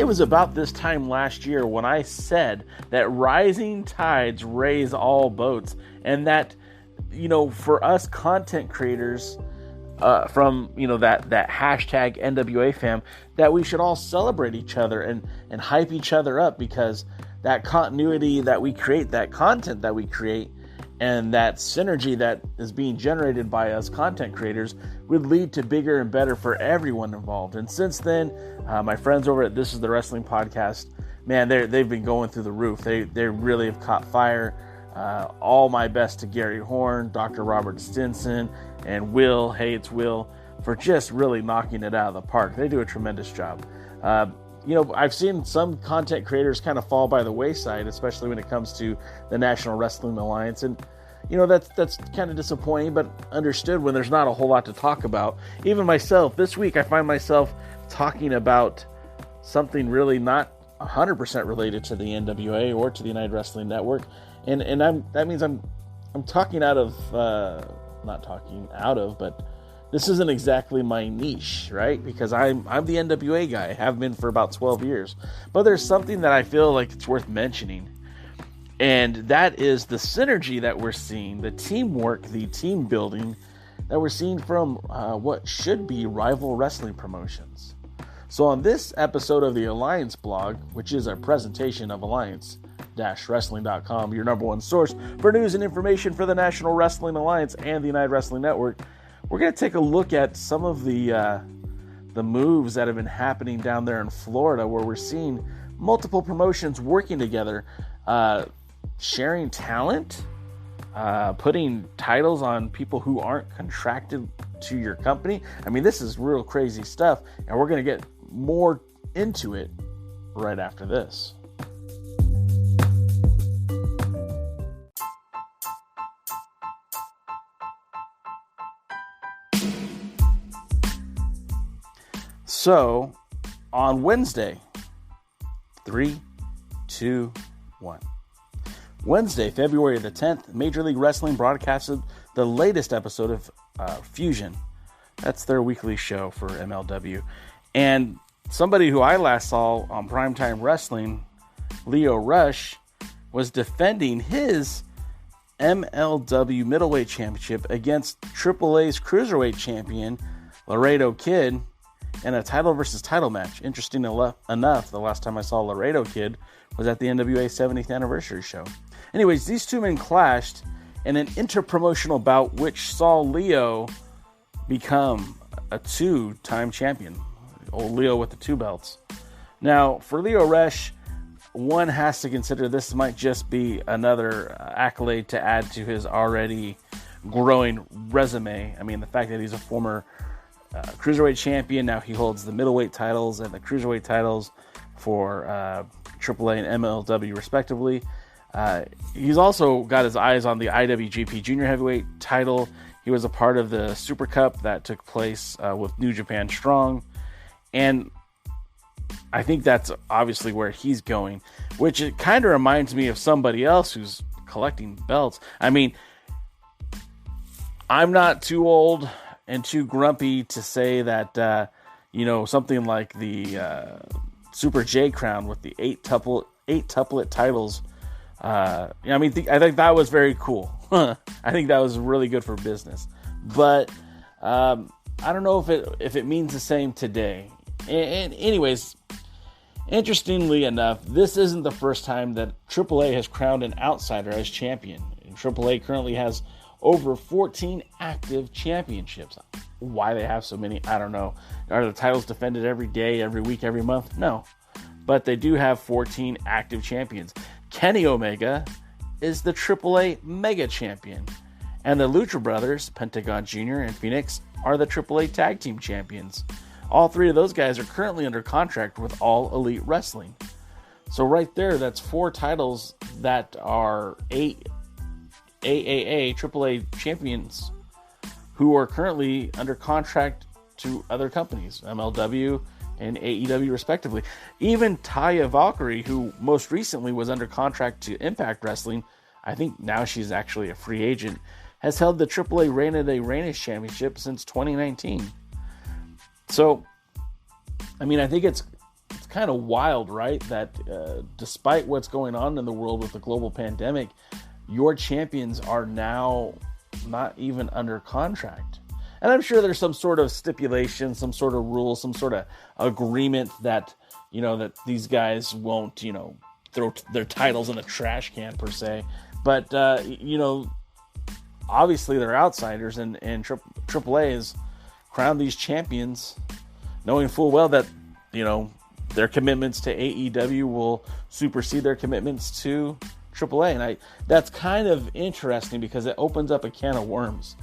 it was about this time last year when I said that rising tides raise all boats, and that, for us content creators, from that hashtag NWA fam, that we should all celebrate each other and hype each other up, because that continuity that we create, that content that we create, and that synergy that is being generated by us content creators would lead to bigger and better for everyone involved. And since then, my friends over at This Is the Wrestling Podcast, man, they've been going through the roof. They really have caught fire. All my best to Gary Horn, Dr. Robert Stinson, and Will, hey, it's Will, for just really knocking it out of the park. They do a tremendous job. I've seen some content creators kind of fall by the wayside, especially when it comes to the National Wrestling Alliance. And, that's kind of disappointing, but understood when there's not a whole lot to talk about. Even myself, this week, I find myself talking about something really not 100% related to the NWA or to the United Wrestling Network. And that means I'm talking out of, not talking out of, but this isn't exactly my niche, right? Because I'm the NWA guy, have been for about 12 years. But there's something that I feel like it's worth mentioning. And that is the synergy that we're seeing, the teamwork, the team building that we're seeing from what should be rival wrestling promotions. So on this episode of the Alliance blog, which is a presentation of Alliance-Wrestling.com, your number one source for news and information for the National Wrestling Alliance and the United Wrestling Network, we're going to take a look at some of the moves that have been happening down there in Florida, where we're seeing multiple promotions working together, sharing talent, putting titles on people who aren't contracted to your company. I mean, this is real crazy stuff, and we're going to get more into it right after this. So, on Wednesday, 3, 2, 1. Wednesday, February the 10th, Major League Wrestling broadcasted the latest episode of Fusion. That's their weekly show for MLW. And somebody who I last saw on Primetime Wrestling, Leo Rush, was defending his MLW Middleweight Championship against AAA's Cruiserweight Champion, Laredo Kid, in a title versus title match. Interesting enough, the last time I saw Laredo Kid was at the NWA 70th anniversary show. Anyways, these two men clashed in an interpromotional bout, which saw Leo become a two-time champion. Old Leo with the two belts. Now, for Leo Rush, one has to consider this might just be another accolade to add to his already growing resume. I mean, the fact that he's a former Cruiserweight champion, now he holds the middleweight titles and the Cruiserweight titles for AAA and MLW respectively. He's also got his eyes on the IWGP Junior Heavyweight title. He was a part of the Super Cup that took place with New Japan Strong. And I think that's obviously where he's going, which it kind of reminds me of somebody else who's collecting belts. I mean, I'm not too old and too grumpy to say that, something like the Super J Crown with the eight tuplet titles. I think that was very cool. I think that was really good for business. But I don't know if it means the same today. And anyways, interestingly enough, this isn't the first time that AAA has crowned an outsider as champion. And AAA currently has over 14 active championships. Why they have so many, I don't know. Are the titles defended every day, every week, every month? No. But they do have 14 active champions. Kenny Omega is the AAA Mega Champion. And the Lucha Brothers, Pentagon Jr. and Phoenix, are the AAA Tag Team Champions. All three of those guys are currently under contract with All Elite Wrestling. So right there, that's 4 titles that are AAA champions who are currently under contract to other companies, MLW and AEW respectively. Even Taya Valkyrie, who most recently was under contract to Impact Wrestling, I think now she's actually a free agent, has held the AAA Reina de Reinas Championship since 2019. So, I mean, I think it's kind of wild, right? That despite what's going on in the world with the global pandemic, your champions are now not even under contract. And I'm sure there's some sort of stipulation, some sort of rule, some sort of agreement that, that these guys won't, throw their titles in a trash can per se. But, obviously they're outsiders, and AAA has crowned these champions knowing full well that, their commitments to AEW will supersede their commitments to AAA. And that's kind of interesting because it opens up a can of worms.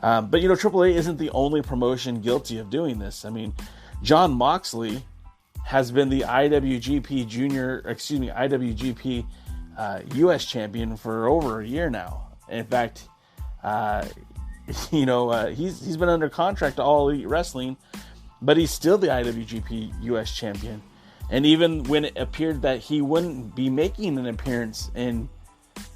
But AAA isn't the only promotion guilty of doing this. I mean, Jon Moxley has been the IWGP US champion for over a year now. In fact, he's been under contract to All Elite Wrestling, but he's still the IWGP US champion. And even when it appeared that he wouldn't be making an appearance in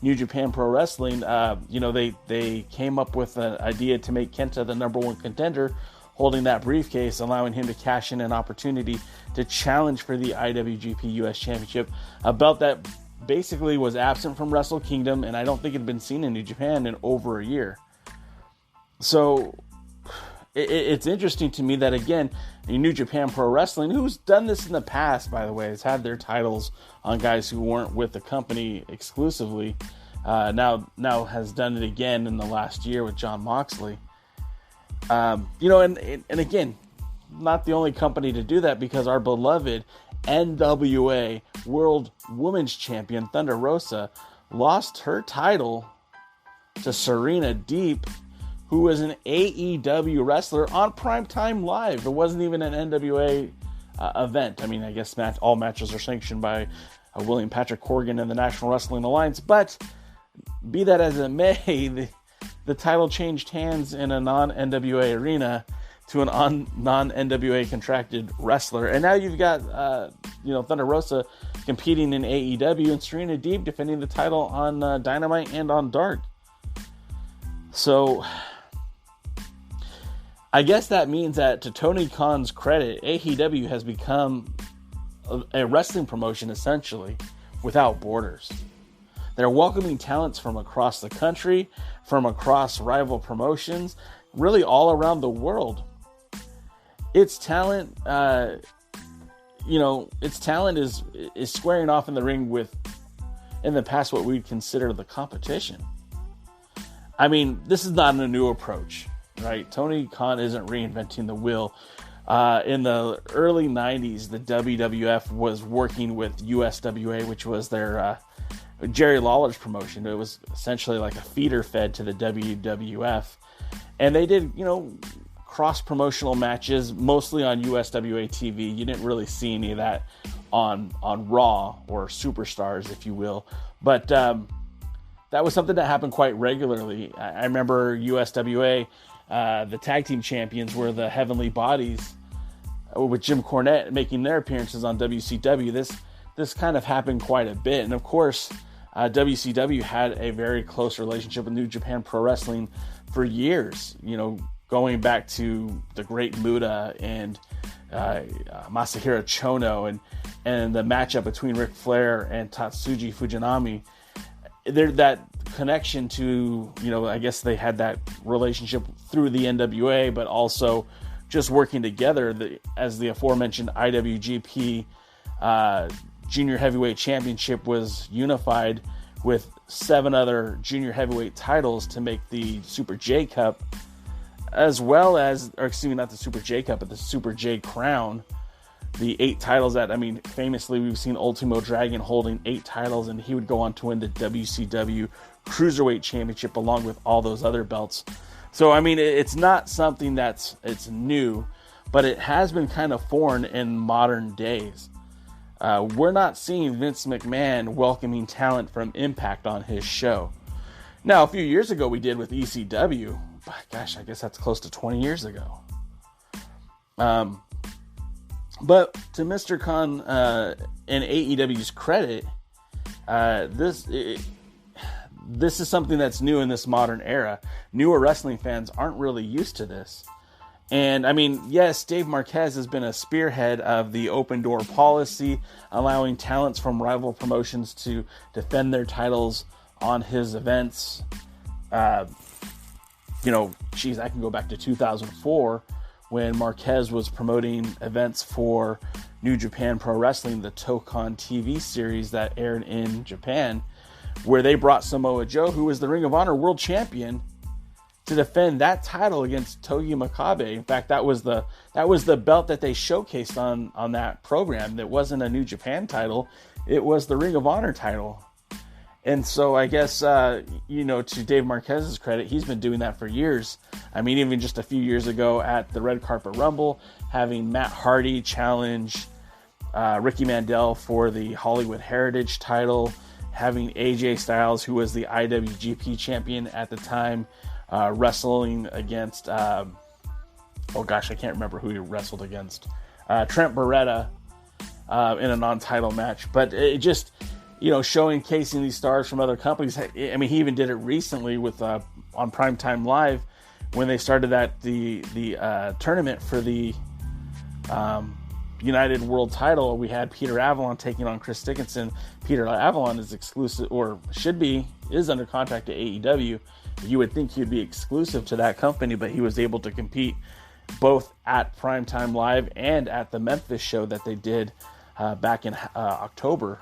New Japan Pro Wrestling, they came up with an idea to make Kenta the number one contender, holding that briefcase, allowing him to cash in an opportunity to challenge for the IWGP US Championship, a belt that basically was absent from Wrestle Kingdom, and I don't think it had been seen in New Japan in over a year. So it's interesting to me that, again, New Japan Pro Wrestling, who's done this in the past, by the way, has had their titles on guys who weren't with the company exclusively, now has done it again in the last year with Jon Moxley. And again, not the only company to do that, because our beloved NWA World Women's Champion Thunder Rosa lost her title to Serena Deeb, who was an AEW wrestler on Primetime Live. It wasn't even an NWA event. I mean, I guess all matches are sanctioned by William Patrick Corgan and the National Wrestling Alliance, but be that as it may, the title changed hands in a non-NWA arena to a non-NWA contracted wrestler. And now you've got, Thunder Rosa competing in AEW, and Serena Deeb defending the title on Dynamite and on Dark. So I guess that means that, to Tony Khan's credit, AEW has become a wrestling promotion essentially without borders. They're welcoming talents from across the country, from across rival promotions, really all around the world. Its talent, is squaring off in the ring with, in the past, what we'd consider the competition. I mean, this is not a new approach, right? Tony Khan isn't reinventing the wheel. In the early 90s, the WWF was working with USWA, which was their Jerry Lawler's promotion. It was essentially like a feeder fed to the WWF. And they did, cross-promotional matches, mostly on USWA TV. You didn't really see any of that on Raw or Superstars, if you will. But that was something that happened quite regularly. I remember USWA, the tag team champions were the Heavenly Bodies, with Jim Cornette making their appearances on WCW. This kind of happened quite a bit. And of course, WCW had a very close relationship with New Japan Pro Wrestling for years, going back to the Great Muta and Masahiro Chono and the matchup between Ric Flair and Tatsuji Fujinami. That connection to, I guess they had that relationship through the NWA, but also just working together as the aforementioned IWGP Junior Heavyweight Championship was unified with 7 other Junior Heavyweight titles to make the Super J Cup, as well as, not the Super J Cup, but the Super J Crown. The 8 titles that, famously we've seen Ultimo Dragon holding 8 titles, and he would go on to win the WCW Cruiserweight Championship along with all those other belts. So, it's not something it's new, but it has been kind of foreign in modern days. We're not seeing Vince McMahon welcoming talent from Impact on his show. Now, a few years ago we did with ECW. Gosh, I guess that's close to 20 years ago. But to Mr. Khan and AEW's credit, this is something that's new in this modern era. Newer wrestling fans aren't really used to this. And I mean, yes, Dave Marquez has been a spearhead of the open door policy, allowing talents from rival promotions to defend their titles on his events. I can go back to 2004 when Marquez was promoting events for New Japan Pro Wrestling, the Tokon TV series that aired in Japan, where they brought Samoa Joe, who was the Ring of Honor World Champion, to defend that title against Togi Makabe. In fact, that was the belt that they showcased on that program. That wasn't a New Japan title; it was the Ring of Honor title. And so I guess to Dave Marquez's credit, he's been doing that for years. I mean, even just a few years ago at the Red Carpet Rumble, having Matt Hardy challenge Ricky Mandel for the Hollywood Heritage title, having AJ Styles, who was the IWGP champion at the time, wrestling against, I can't remember who he wrestled against, Trent Beretta in a non-title match. But it just, showcasing these stars from other companies. I mean, he even did it recently with on Primetime Live when they started the tournament for the United World title. We had Peter Avalon taking on Chris Dickinson. Peter Avalon is exclusive, or is under contract to AEW. You would think he'd be exclusive to that company, but he was able to compete both at Primetime Live and at the Memphis show that they did back in October.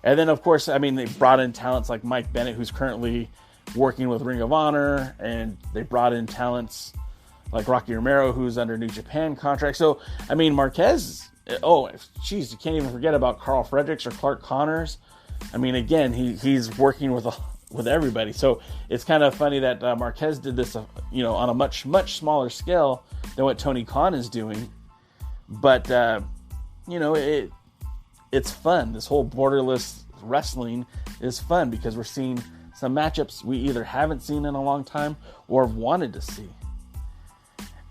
And then, of course, I mean, they brought in talents like Mike Bennett, who's currently working with Ring of Honor, and they brought in talents like Rocky Romero, who's under New Japan contract. So, I mean, Marquez, you can't even forget about Carl Fredericks or Clark Connors. I mean, again, he's working with everybody. So it's kind of funny that Marquez did this, on a much, much smaller scale than what Tony Khan is doing. But, it's fun. This whole borderless wrestling is fun because we're seeing some matchups we either haven't seen in a long time or have wanted to see.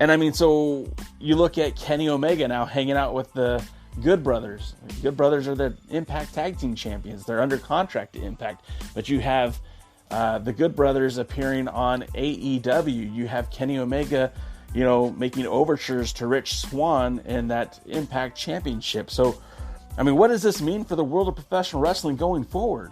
And I mean, so you look at Kenny Omega now hanging out with the Good Brothers. Good Brothers are the Impact Tag Team Champions. They're under contract to Impact. But you have the Good Brothers appearing on AEW. You have Kenny Omega, making overtures to Rich Swann in that Impact Championship. So, I mean, what does this mean for the world of professional wrestling going forward?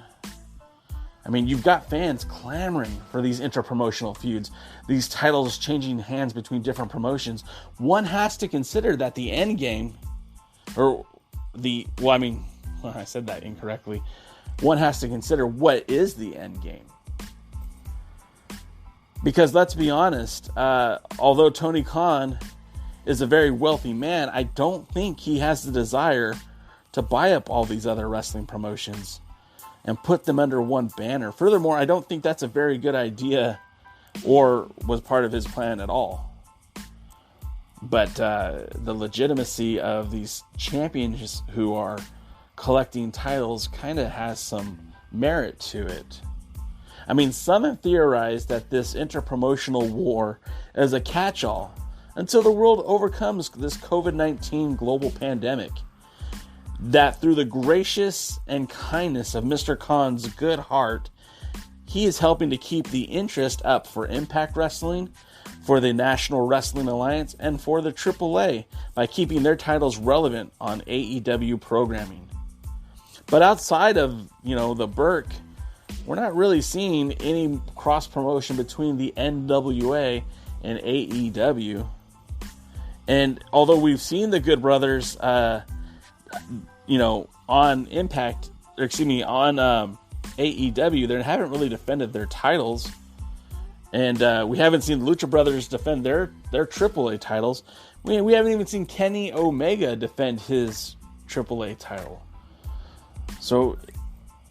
I mean, you've got fans clamoring for these interpromotional feuds, these titles changing hands between different promotions. One has to consider that the end game, I said that incorrectly. One has to consider what is the end game. Because let's be honest, although Tony Khan is a very wealthy man, I don't think he has the desire to buy up all these other wrestling promotions and put them under one banner. Furthermore, I don't think that's a very good idea or was part of his plan at all. But the legitimacy of these champions who are collecting titles kind of has some merit to it. I mean, some have theorized that this interpromotional war is a catch-all until the world overcomes this COVID-19 global pandemic. That through the gracious and kindness of Mr. Khan's good heart, he is helping to keep the interest up for Impact Wrestling, for the National Wrestling Alliance, and for the AAA by keeping their titles relevant on AEW programming. But outside of, the Burke, we're not really seeing any cross-promotion between the NWA and AEW. And although we've seen the Good Brothers, on Impact, on AEW, they haven't really defended their titles. And we haven't seen the Lucha Brothers defend their AAA titles. We haven't even seen Kenny Omega defend his AAA title. So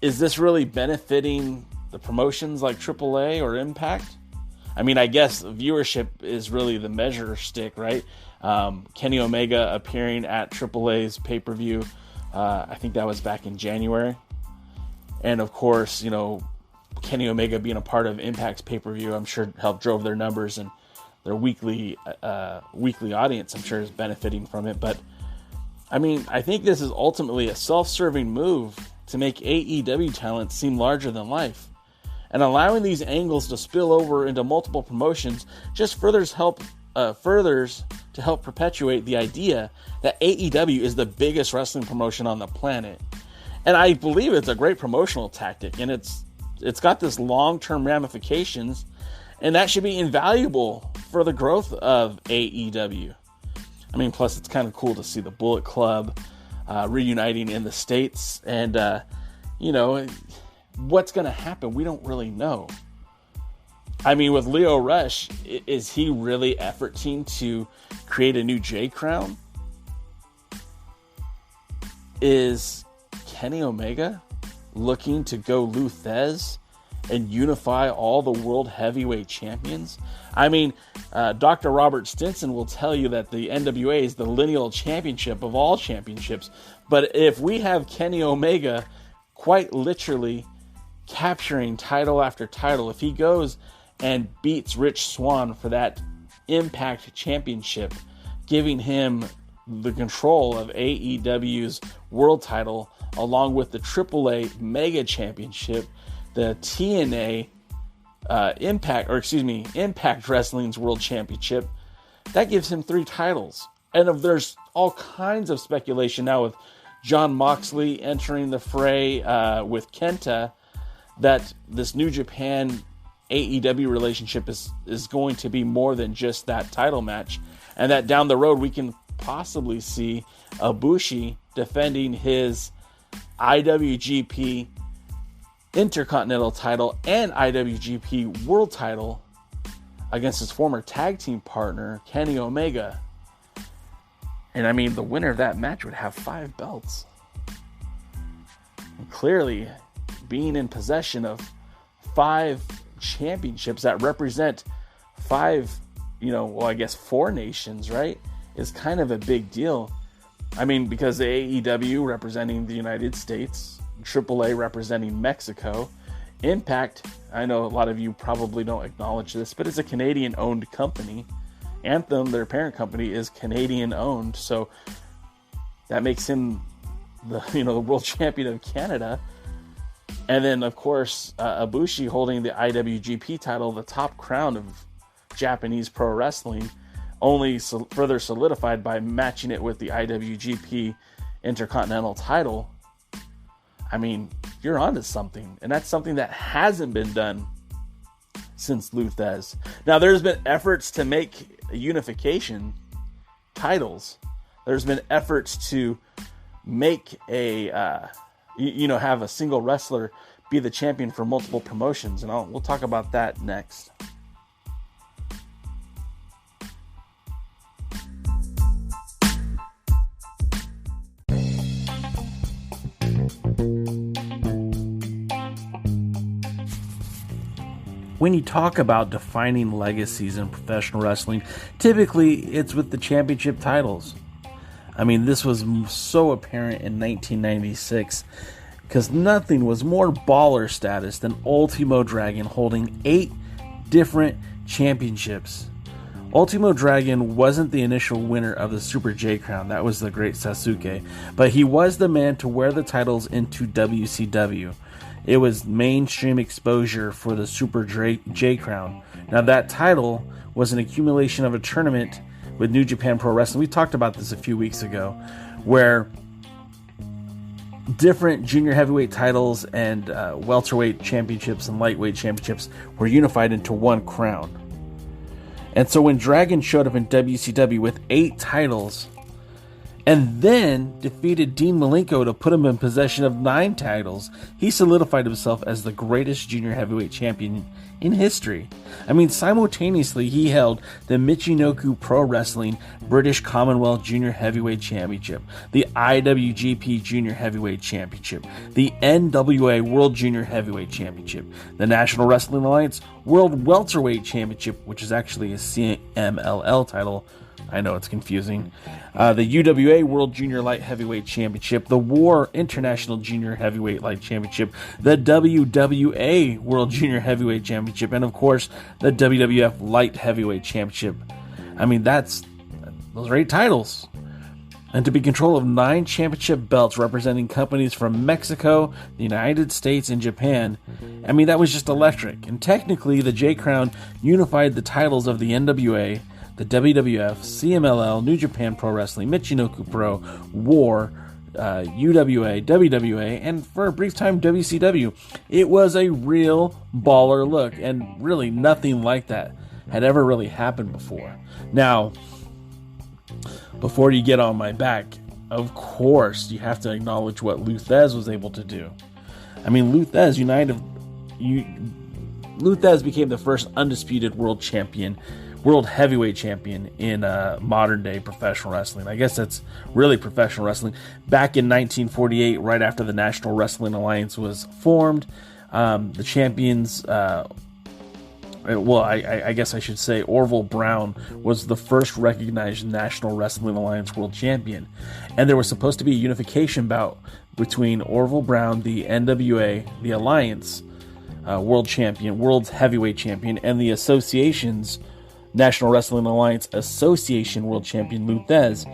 is this really benefiting the promotions like AAA or Impact? I mean, I guess viewership is really the measure stick, right? Kenny Omega appearing at AAA's pay-per-view. I think that was back in January. And of course, Kenny Omega being a part of Impact's pay-per-view, I'm sure helped drove their numbers, and their weekly audience, I'm sure, is benefiting from it. But I mean, I think this is ultimately a self-serving move to make AEW talent seem larger than life. And allowing these angles to spill over into multiple promotions just further furthers to help perpetuate the idea that AEW is the biggest wrestling promotion on the planet. And I believe it's a great promotional tactic, and it's got this long-term ramifications, and that should be invaluable for the growth of AEW. I mean, plus it's kind of cool to see the Bullet Club reuniting in the States, and what's going to happen, we don't really know. I mean, with Leo Rush, is he really efforting to create a new J Crown? Is Kenny Omega looking to go Lou Thez and unify all the world heavyweight champions? I mean, Dr. Robert Stinson will tell you that the NWA is the lineal championship of all championships. But if we have Kenny Omega quite literally capturing title after title, if he goes and beats Rich Swann for that Impact Championship, giving him the control of AEW's world title, along with the AAA Mega Championship, the TNA Impact Wrestling's World Championship, that gives him 3 titles. And there's all kinds of speculation now with Jon Moxley entering the fray with Kenta, that this New Japan AEW relationship is going to be more than just that title match, and that down the road we can possibly see Ibushi defending his IWGP Intercontinental title and IWGP World title against his former tag team partner Kenny Omega. And I mean, the winner of that match would have 5 belts. And clearly, being in possession of 5 championships that represent 4 nations, right, is kind of a big deal. I mean, because the AEW representing the United States, AAA representing Mexico, Impact, I know a lot of you probably don't acknowledge this, but it's a Canadian-owned company. Anthem, their parent company, is Canadian-owned, so that makes him the world champion of Canada. And then, of course, Ibushi holding the IWGP title, the top crown of Japanese pro wrestling, only further solidified by matching it with the IWGP Intercontinental title. I mean, you're onto something, and that's something that hasn't been done since Lou Thez. Now, there's been efforts to make unification titles. There's been efforts to make have a single wrestler be the champion for multiple promotions, and we'll talk about that next. When you talk about defining legacies in professional wrestling, typically it's with the championship titles. I mean, this was so apparent in 1996 because nothing was more baller status than Ultimo Dragon holding 8 different championships. Ultimo Dragon wasn't the initial winner of the Super J Crown, that was the great Sasuke, but he was the man to wear the titles into WCW. It was mainstream exposure for the Super J Crown. Now, that title was an accumulation of a tournament with New Japan Pro Wrestling. We talked about this a few weeks ago, where different junior heavyweight titles and welterweight championships and lightweight championships were unified into one crown. And so when Dragon showed up in WCW with 8 titles, and then defeated Dean Malenko to put him in possession of 9 titles, he solidified himself as the greatest junior heavyweight champion in history. I mean, simultaneously, he held the Michinoku Pro Wrestling British Commonwealth Junior Heavyweight Championship, the IWGP Junior Heavyweight Championship, the NWA World Junior Heavyweight Championship, the National Wrestling Alliance World Welterweight Championship, which is actually a CMLL title. I know it's confusing. The UWA World Junior Light Heavyweight Championship, the War International Junior Heavyweight Light Championship, the WWA World Junior Heavyweight Championship, and of course, the WWF Light Heavyweight Championship. I mean, those are 8 titles. And to be in control of 9 championship belts representing companies from Mexico, the United States, and Japan, I mean, that was just electric. And technically, the J Crown unified the titles of the NWA, the WWF, CMLL, New Japan Pro Wrestling, Michinoku Pro, War, UWA, WWA, and for a brief time WCW. It was a real baller look, and really nothing like that had ever really happened before. Now, before you get on my back, of course you have to acknowledge what Lou Thesz was able to do. I mean, Lou Thesz became the first undisputed world heavyweight champion in modern day professional wrestling. I guess that's really professional wrestling. Back in 1948, right after the National Wrestling Alliance was formed, the champions, I guess I should say Orville Brown was the first recognized National Wrestling Alliance world champion. And there was supposed to be a unification bout between Orville Brown, the NWA, the Alliance world champion, world heavyweight champion, and the association's National Wrestling Alliance Association world champion Lou Thesz.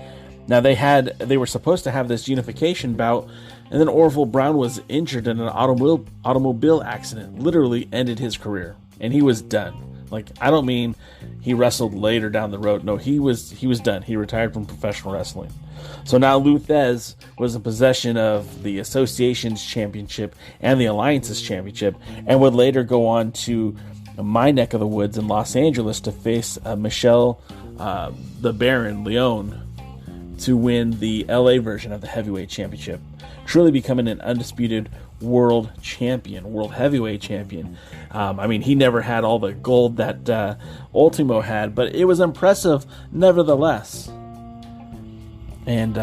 Now they were supposed to have this unification bout, and then Orville Brown was injured in an automobile accident, literally ended his career, and he was done. Like, I don't mean he wrestled later down the road. No, he was done. He retired from professional wrestling. So now Lou Thesz was in possession of the Association's championship and the Alliance's championship, and would later go on to my neck of the woods in Los Angeles to face Michelle the Baron Leone to win the LA version of the heavyweight championship, truly becoming an undisputed world heavyweight champion. I mean, he never had all the gold that Ultimo had, but it was impressive nevertheless. And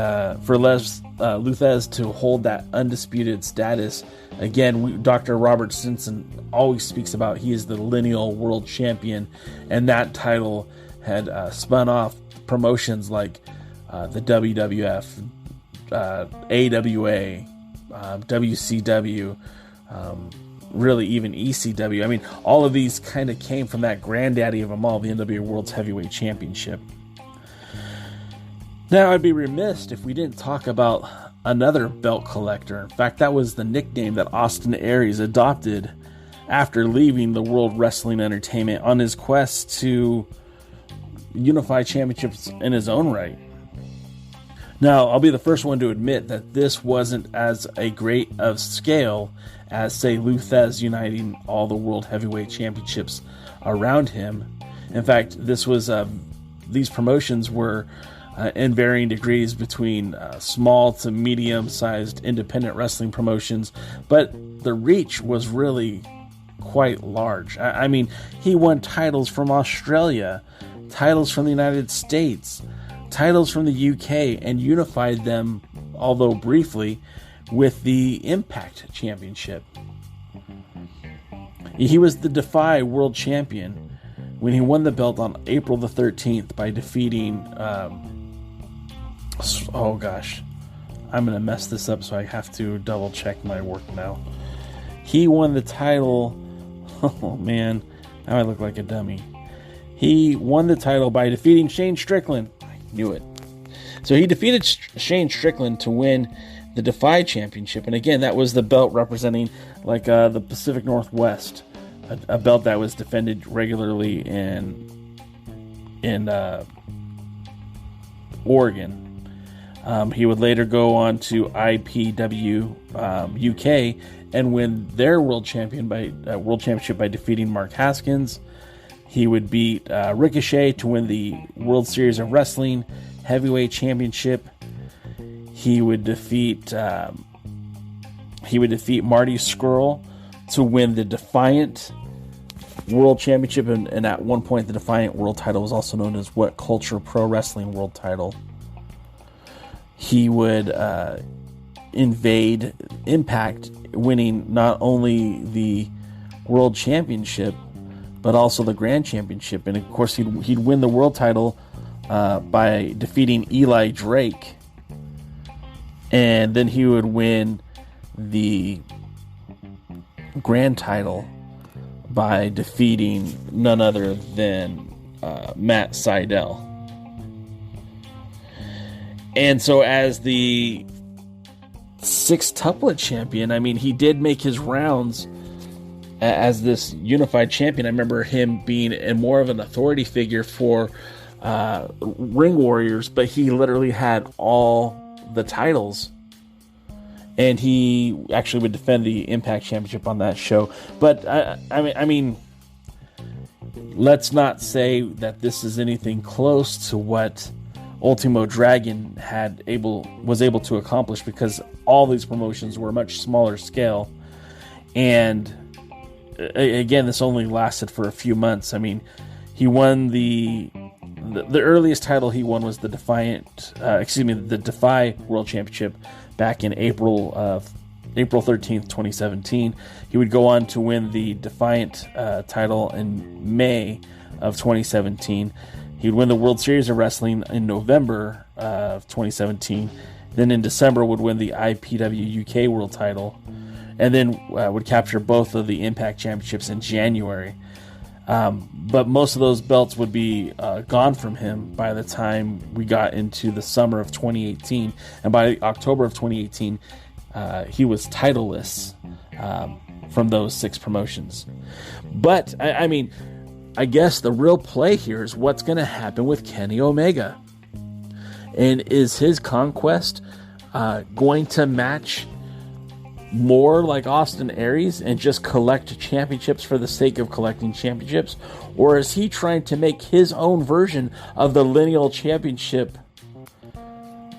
for Lou Thesz to hold that undisputed status, again, Dr. Robert Stinson always speaks about he is the lineal world champion, and that title had spun off promotions like the WWF, AWA, WCW, really even ECW. I mean, all of these kind of came from that granddaddy of them all, the NWA World's Heavyweight Championship. Now, I'd be remiss if we didn't talk about another belt collector. In fact, that was the nickname that Austin Aries adopted after leaving the World Wrestling Entertainment on his quest to unify championships in his own right. Now, I'll be the first one to admit that this wasn't as a great of scale as, say, Lou Thesz uniting all the World Heavyweight Championships around him. In fact, these promotions were in varying degrees between small to medium-sized independent wrestling promotions, but the reach was really quite large. I mean, he won titles from Australia, titles from the United States, titles from the UK, and unified them, although briefly, with the Impact Championship. He was the Defy World Champion when he won the belt on April the 13th by defeating oh gosh, I'm going to mess this up, so I have to double check my work now. He won the title, oh man, now I look like a dummy. He won the title by defeating Shane Strickland. I knew it. So he defeated Shane Strickland to win the Defy Championship, and again, that was the belt representing like the Pacific Northwest, a belt that was defended regularly in Oregon. He would later go on to IPW UK and win their world championship by defeating Mark Haskins. He would beat Ricochet to win the World Series of Wrestling Heavyweight Championship. He would defeat Marty Scurll to win the Defiant World Championship, and at one point the Defiant World title was also known as What Culture Pro Wrestling World title. He would invade Impact, winning not only the World Championship, but also the Grand Championship. And of course, he'd win the world title by defeating Eli Drake. And then he would win the Grand title by defeating none other than Matt Sydal. And so as the sextuplet champion, I mean, he did make his rounds as this unified champion. I remember him being more of an authority figure for Ring Warriors, but he literally had all the titles. And he actually would defend the Impact Championship on that show. But I mean, let's not say that this is anything close to what Ultimo Dragon was able to accomplish, because all these promotions were a much smaller scale. And again, this only lasted for a few months. I mean, he won the earliest title he won was the Defy World Championship back in April 13th, 2017. He would go on to win the Defiant title in May of 2017. He would win the World Series of Wrestling in November of 2017. Then in December would win the IPW UK World title, and then would capture both of the Impact Championships in January. But most of those belts would be gone from him by the time we got into the summer of 2018. And by October of 2018, he was titleless from those 6 promotions. But, I mean, I guess the real play here is what's going to happen with Kenny Omega. And is his conquest going to match more like Austin Aries and just collect championships for the sake of collecting championships? Or is he trying to make his own version of the lineal championship,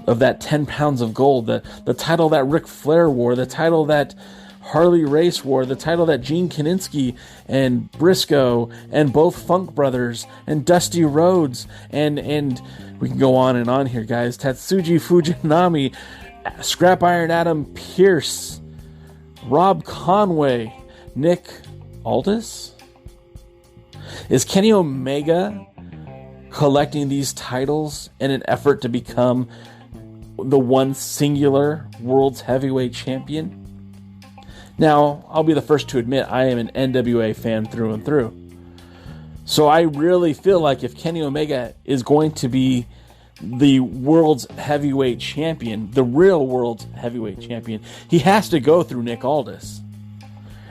of that 10 pounds of gold, the title that Ric Flair wore, the title that Harley Race wore, the title that Gene Kiniski and Briscoe and both Funk Brothers and Dusty Rhodes and we can go on and on here, guys. Tatsuji Fujinami, Scrap Iron Adam Pierce, Rob Conway, Nick Aldis? Is Kenny Omega collecting these titles in an effort to become the one singular World's Heavyweight Champion? Now, I'll be the first to admit I am an NWA fan through and through. So I really feel like if Kenny Omega is going to be the World's Heavyweight Champion, the real World's Heavyweight Champion, he has to go through Nick Aldis.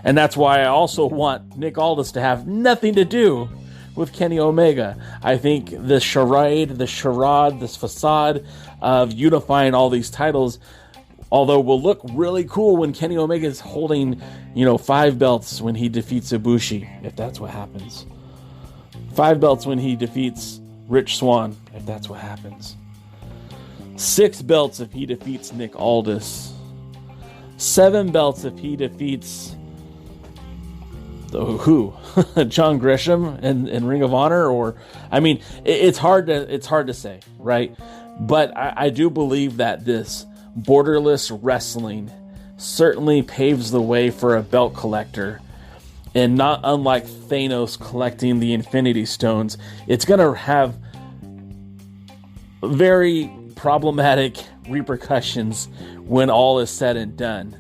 And that's why I also want Nick Aldis to have nothing to do with Kenny Omega. I think the charade, this facade of unifying all these titles, although will look really cool when Kenny Omega is holding, 5 belts when he defeats Ibushi, if that's what happens. 5 belts when he defeats Rich Swann, if that's what happens. 6 belts if he defeats Nick Aldis. 7 belts if he defeats John Gresham and Ring of Honor, or it's hard to say, right? But I do believe that this Boarderless wrestling certainly paves the way for a belt collector, and not unlike Thanos collecting the Infinity Stones, it's going to have very problematic repercussions when all is said and done.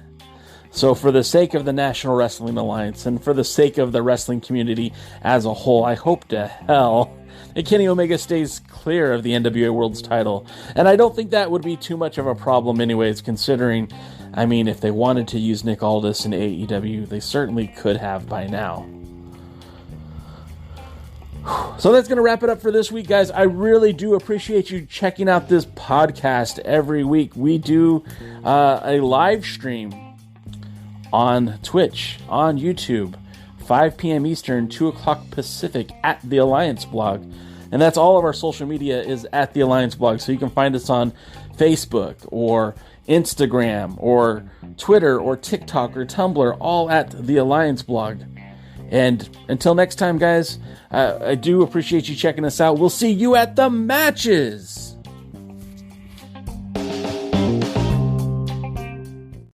So for the sake of the National Wrestling Alliance and for the sake of the wrestling community as a whole, I hope to hell that Kenny Omega stays clear of the NWA World's title. And I don't think that would be too much of a problem anyways, considering, if they wanted to use Nick Aldis in AEW, they certainly could have by now. So that's going to wrap it up for this week, guys. I really do appreciate you checking out this podcast every week. We do a live stream on Twitch, on YouTube, 5 p.m. Eastern, 2 o'clock Pacific at The Alliance Blog. And that's all of our social media is at The Alliance Blog. So you can find us on Facebook or Instagram or Twitter or TikTok or Tumblr, all at The Alliance Blog. And until next time, guys, I do appreciate you checking us out. We'll see you at the matches.